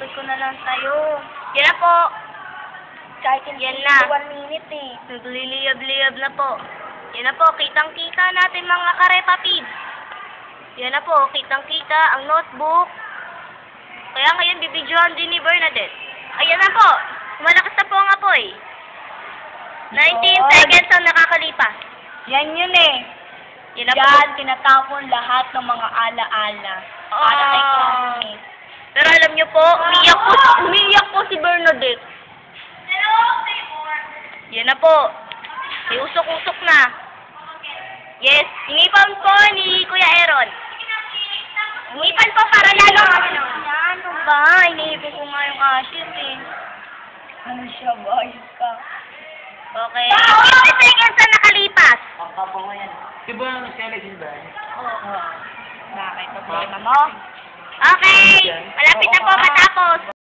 Sabi ko na lang sa'yo. Yan na po. Kahit hindi Yan na. 1 minute eh. Nagliliyab-liyab na po. Yan na po, kitang-kita natin mga karepapid. Yan na po, kitang-kita ang notebook. Kaya ngayon, bibidyohan din ni Bernadette. Ayan na po, malakas na po ang apoy. 19 seconds ang nakakalipas. Yan yun eh. Yan na po. Yan, tinatapon lahat ng mga ala-ala. Para kay classmates. Pero alam niyo po, umiyak po si Bernadette. Yan na po. May usok-usok na. Yes, inipan po ni Kuya Aaron. Inipan po para lalo. Ano ba? Iniipin ko nga yung ashes eh. Ano siya ba? Ayos ka. Okay. 50 seconds na nakalipas. Di ba ang selection ba? Oo. Bakit? Problema mo? Okay. Malapit na po matapos.